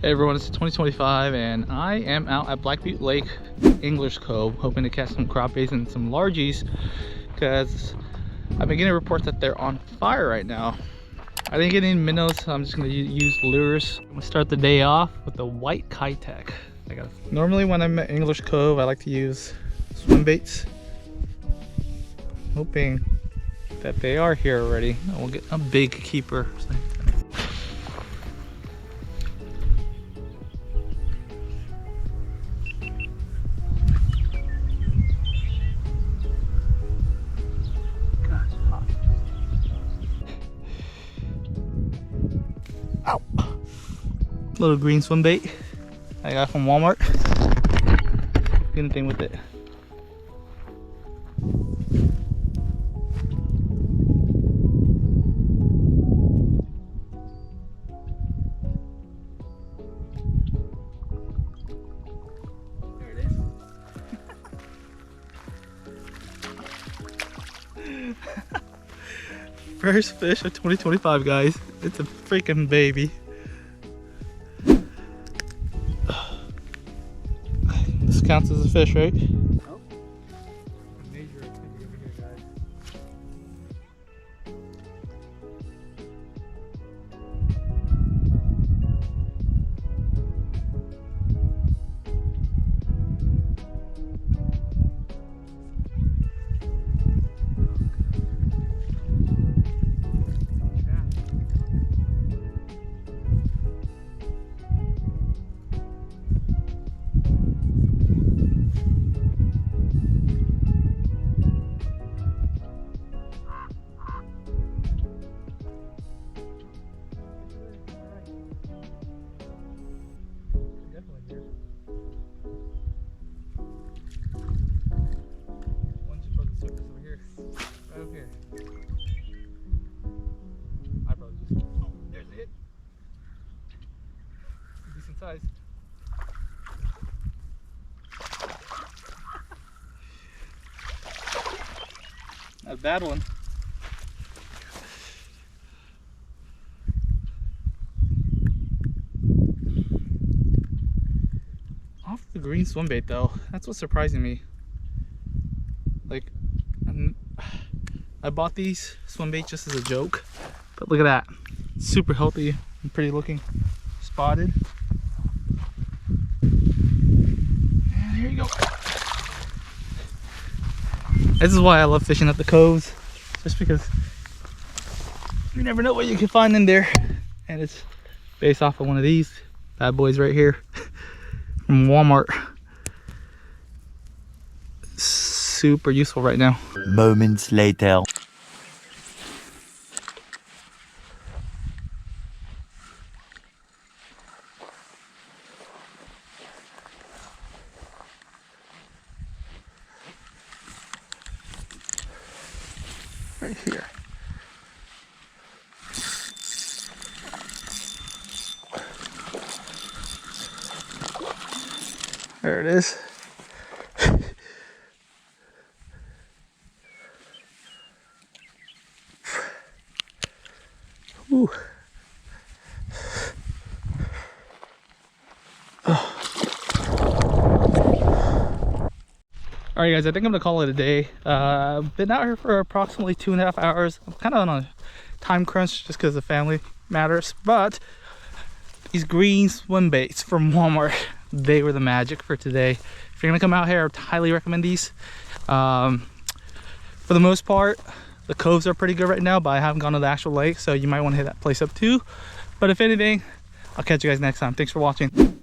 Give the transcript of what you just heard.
Hey everyone, it's 2025 and I am out at Black Butte Lake, English Cove, hoping to catch some crappies and some largies because I've been getting reports that they're on fire right now. I didn't get any minnows, so I'm just going to use lures. I'm going to start the day off with the white Kitech. Normally when I'm at English Cove, I like to use swim baits. Hoping that they are here already. I will get a big keeper. Ow. Little green swim bait I got from Walmart. Get anything with it. There it is. First fish of 2025, guys. It's a freaking baby. This counts as a fish, right? Oh. Major activity over here, guys. Size. Not a bad one. Off the green swim bait though, that's what's surprising me. Like, I bought these swim baits just as a joke, but look at that, super healthy and pretty looking, spotted. Here you go. This is why I love fishing at the coves, just because you never know what you can find in there. And it's based off of one of these bad boys right here from Walmart. Super useful right now. Moments later. Right here. There it is. Ooh. Alright guys, I think I'm gonna call it a day. Been out here for approximately 2.5 hours. I'm kind of on a time crunch just because the family matters, but these green swim baits from Walmart, they were the magic for today. If you're gonna come out here, I would highly recommend these. For the most part, the coves are pretty good right now, but I haven't gone to the actual lake, so you might want to hit that place up too. But if anything, I'll catch you guys next time. Thanks for watching.